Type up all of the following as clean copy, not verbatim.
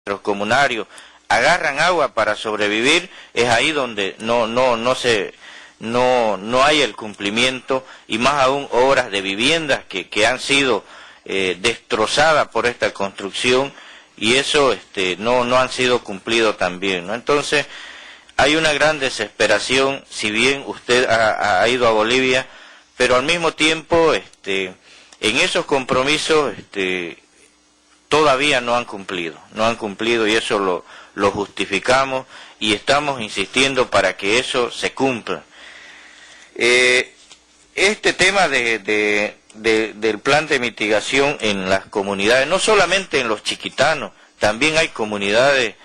los comunarios agarran agua para sobrevivir, es ahí donde no hay el cumplimiento, y más aún obras de viviendas que han sido destrozadas por esta construcción, y eso no han sido cumplidos también, ¿no? Entonces hay una gran desesperación, si bien usted ha ido a Bolivia, pero al mismo tiempo en esos compromisos todavía no han cumplido, y eso lo justificamos y estamos insistiendo para que eso se cumpla. Este tema del plan de mitigación en las comunidades, no solamente en los chiquitanos, también hay comunidades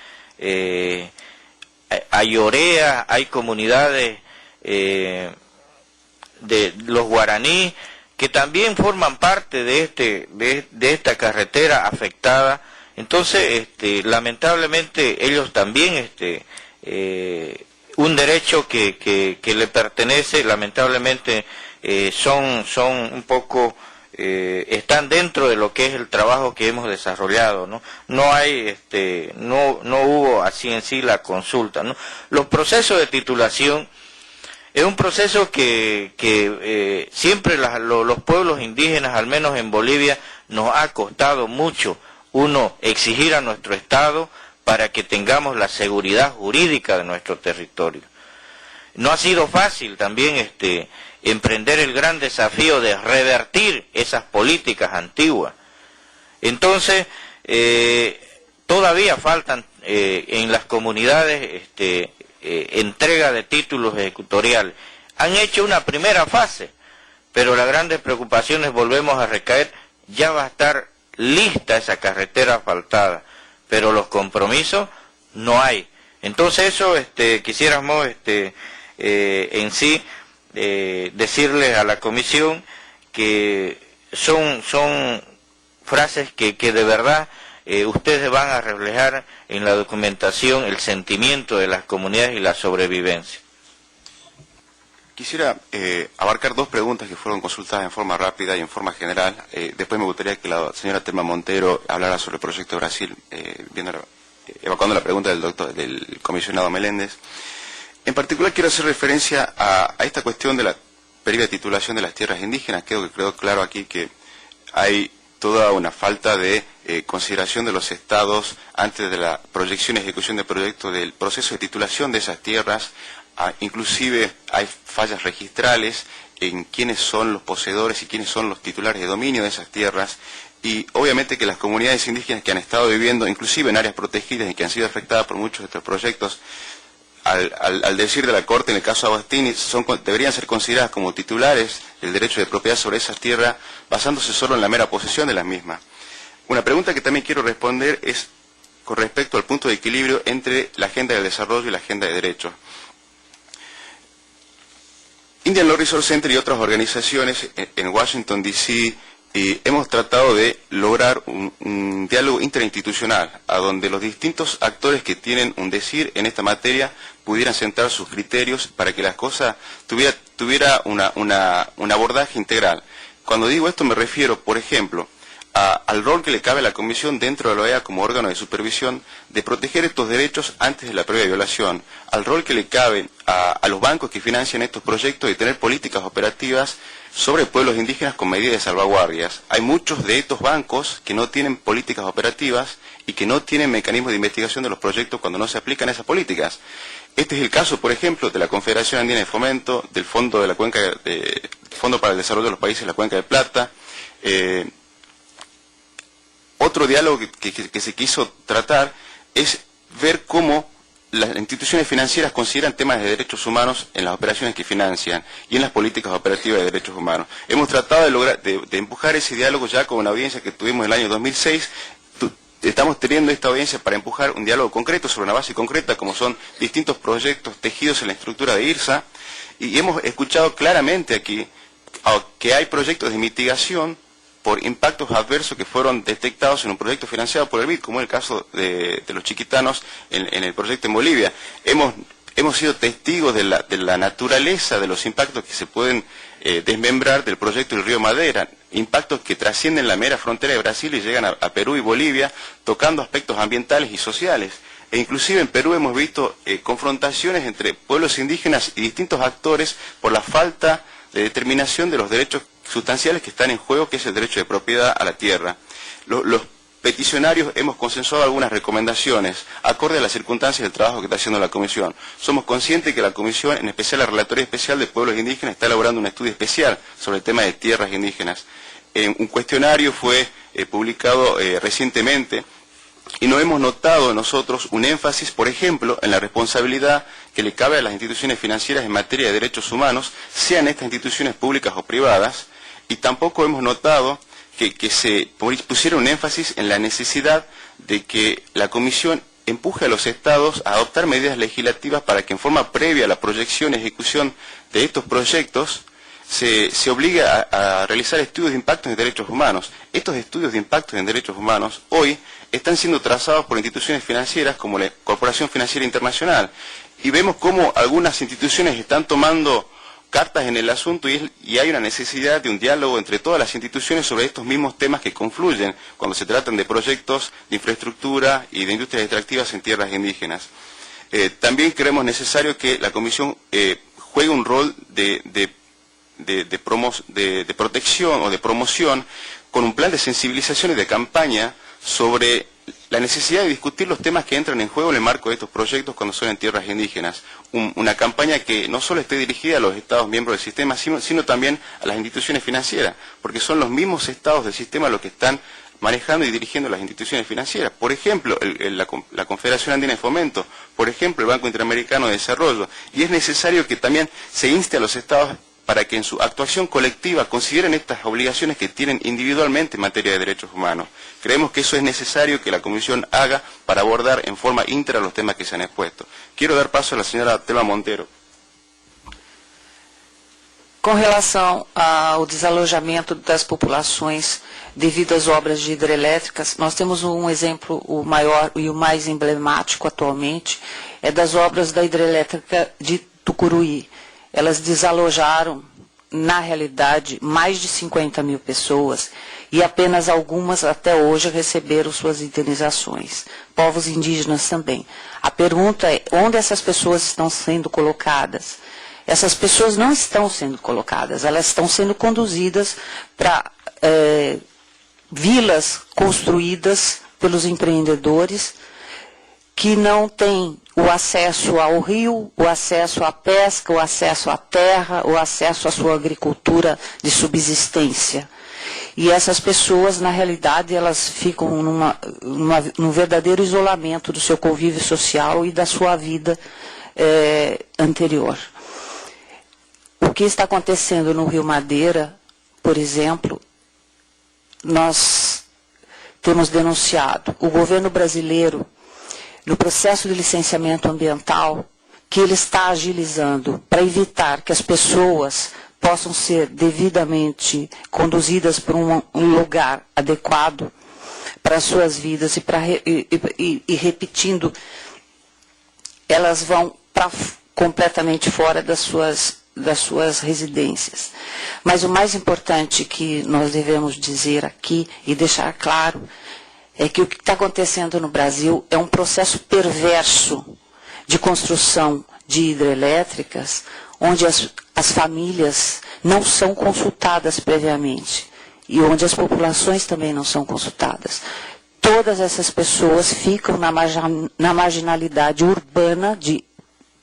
ayoreas, hay comunidades de los guaraní, que también forman parte de esta carretera afectada. Entonces, lamentablemente, ellos también, un derecho que le pertenece, lamentablemente, son un poco, están dentro de lo que es el trabajo que hemos desarrollado, ¿no? No hay, no hubo así en sí la consulta, ¿no? Los procesos de titulación es un proceso que siempre los pueblos indígenas, al menos en Bolivia, nos ha costado mucho, exigir a nuestro Estado para que tengamos la seguridad jurídica de nuestro territorio. No ha sido fácil también emprender el gran desafío de revertir esas políticas antiguas. Entonces, todavía faltan en las comunidades entrega de títulos ejecutoriales. Han hecho una primera fase, pero las grandes preocupaciones, volvemos a recaer, ya va a estar lista esa carretera asfaltada, pero los compromisos no hay. Entonces eso quisiéramos en sí decirles a la comisión que son frases que de verdad ustedes van a reflejar en la documentación el sentimiento de las comunidades y la sobrevivencia. Quisiera abarcar dos preguntas que fueron consultadas en forma rápida y en forma general. Después me gustaría que la señora Telma Montero hablara sobre el proyecto de Brasil, evacuando la pregunta del comisionado Meléndez. En particular quiero hacer referencia a esta cuestión de la previa titulación de las tierras indígenas. Creo que quedó claro aquí que hay toda una falta de consideración de los estados antes de la proyección y ejecución del proyecto del proceso de titulación de esas tierras. Inclusive hay fallas registrales en quiénes son los poseedores y quiénes son los titulares de dominio de esas tierras, y obviamente que las comunidades indígenas que han estado viviendo, inclusive en áreas protegidas y que han sido afectadas por muchos de estos proyectos, al decir de la Corte en el caso Agostini, deberían ser consideradas como titulares del derecho de propiedad sobre esas tierras, basándose solo en la mera posesión de las mismas. Una pregunta que también quiero responder es con respecto al punto de equilibrio entre la agenda del desarrollo y la agenda de derechos. Indian Law Resource Center y otras organizaciones en Washington, D.C., hemos tratado de lograr un diálogo interinstitucional, a donde los distintos actores que tienen un decir en esta materia pudieran sentar sus criterios para que las cosas tuviera un abordaje integral. Cuando digo esto me refiero, por ejemplo, al rol que le cabe a la Comisión dentro de la OEA como órgano de supervisión de proteger estos derechos antes de la previa violación, al rol que le cabe a los bancos que financian estos proyectos de tener políticas operativas sobre pueblos indígenas con medidas de salvaguardias. Hay muchos de estos bancos que no tienen políticas operativas y que no tienen mecanismos de investigación de los proyectos cuando no se aplican esas políticas. Este es el caso, por ejemplo, de la Confederación Andina de Fomento, del Fondo Fondo para el Desarrollo de los Países de la Cuenca del Plata. Otro diálogo que se quiso tratar es ver cómo las instituciones financieras consideran temas de derechos humanos en las operaciones que financian y en las políticas operativas de derechos humanos. Hemos tratado de empujar ese diálogo ya con una audiencia que tuvimos en el año 2006. Estamos teniendo esta audiencia para empujar un diálogo concreto sobre una base concreta, como son distintos proyectos tejidos en la estructura de IRSA, y hemos escuchado claramente aquí que hay proyectos de mitigación por impactos adversos que fueron detectados en un proyecto financiado por el BID, como es el caso de los chiquitanos en el proyecto en Bolivia. Hemos sido testigos de la naturaleza de los impactos que se pueden desmembrar del proyecto del río Madera. impactos que trascienden la mera frontera de Brasil y llegan a Perú y Bolivia, tocando aspectos ambientales y sociales. E inclusive en Perú hemos visto confrontaciones entre pueblos indígenas y distintos actores por la falta de determinación de los derechos sustanciales que están en juego, que es el derecho de propiedad a la tierra. Los peticionarios hemos consensuado algunas recomendaciones acorde a las circunstancias del trabajo que está haciendo la Comisión. Somos conscientes que la Comisión, en especial la Relatoría Especial de Pueblos Indígenas, está elaborando un estudio especial sobre el tema de tierras indígenas. Un cuestionario fue publicado recientemente y no hemos notado nosotros un énfasis, por ejemplo, en la responsabilidad que le cabe a las instituciones financieras en materia de derechos humanos, sean estas instituciones públicas o privadas, y tampoco hemos notado que se pusiera un énfasis en la necesidad de que la Comisión empuje a los Estados a adoptar medidas legislativas para que en forma previa a la proyección y ejecución de estos proyectos se obligue a realizar estudios de impacto en derechos humanos. Estos estudios de impacto en derechos humanos hoy están siendo trazados por instituciones financieras como la Corporación Financiera Internacional, y vemos cómo algunas instituciones están tomando cartas en el asunto y hay una necesidad de un diálogo entre todas las instituciones sobre estos mismos temas que confluyen cuando se tratan de proyectos de infraestructura y de industrias extractivas en tierras indígenas. También creemos necesario que la Comisión juegue un rol de protección o de promoción con un plan de sensibilización y de campaña sobre la necesidad de discutir los temas que entran en juego en el marco de estos proyectos cuando son en tierras indígenas. Una campaña que no solo esté dirigida a los Estados miembros del sistema, sino también a las instituciones financieras, porque son los mismos Estados del sistema los que están manejando y dirigiendo las instituciones financieras. Por ejemplo, la Confederación Andina de Fomento, por ejemplo, el Banco Interamericano de Desarrollo. Y es necesario que también se inste a los Estados para que en su actuación colectiva consideren estas obligaciones que tienen individualmente en materia de derechos humanos. Creemos que eso es necesario que la Comisión haga para abordar en forma íntegra los temas que se han expuesto. Quiero dar paso a la señora Telma Monteiro. Com relação ao desalojamento das populações devido às obras de hidrelétricas, nós temos um exemplo, o maior e o mais emblemático atualmente, é das obras da hidrelétrica de Tucuruí. Elas desalojaram, na realidade, mais de 50 mil pessoas e apenas algumas até hoje receberam suas indenizações. Povos indígenas também. A pergunta é, onde essas pessoas estão sendo colocadas? Essas pessoas não estão sendo colocadas, elas estão sendo conduzidas para vilas construídas pelos empreendedores que não têm o acesso ao rio, o acesso à pesca, o acesso à terra, o acesso à sua agricultura de subsistência. E essas pessoas, na realidade, elas ficam num verdadeiro isolamento do seu convívio social e da sua vida anterior. O que está acontecendo no Rio Madeira, por exemplo, nós temos denunciado o governo brasileiro no processo de licenciamento ambiental que ele está agilizando para evitar que as pessoas possam ser devidamente conduzidas para um lugar adequado para as suas vidas e repetindo, elas vão completamente fora das suas residências. Mas o mais importante que nós devemos dizer aqui e deixar claro é que o que está acontecendo no Brasil é um processo perverso de construção de hidrelétricas, onde as famílias não são consultadas previamente e onde as populações também não são consultadas. Todas essas pessoas ficam na marginalidade urbana de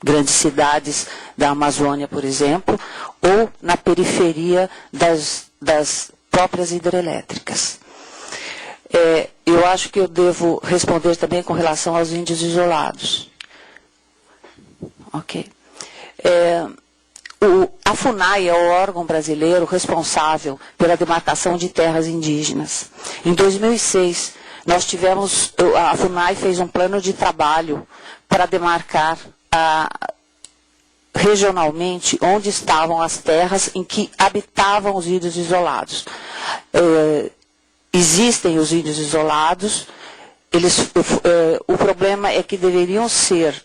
grandes cidades da Amazônia, por exemplo, ou na periferia das próprias hidrelétricas. Eu acho que eu devo responder também com relação aos índios isolados. Ok. A FUNAI é o órgão brasileiro responsável pela demarcação de terras indígenas. Em 2006, a FUNAI fez um plano de trabalho para demarcar regionalmente onde estavam as terras em que habitavam os índios isolados. Existem os índios isolados, o problema é que deveriam ser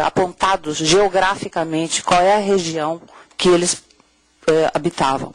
apontados geograficamente qual é a região que eles habitavam.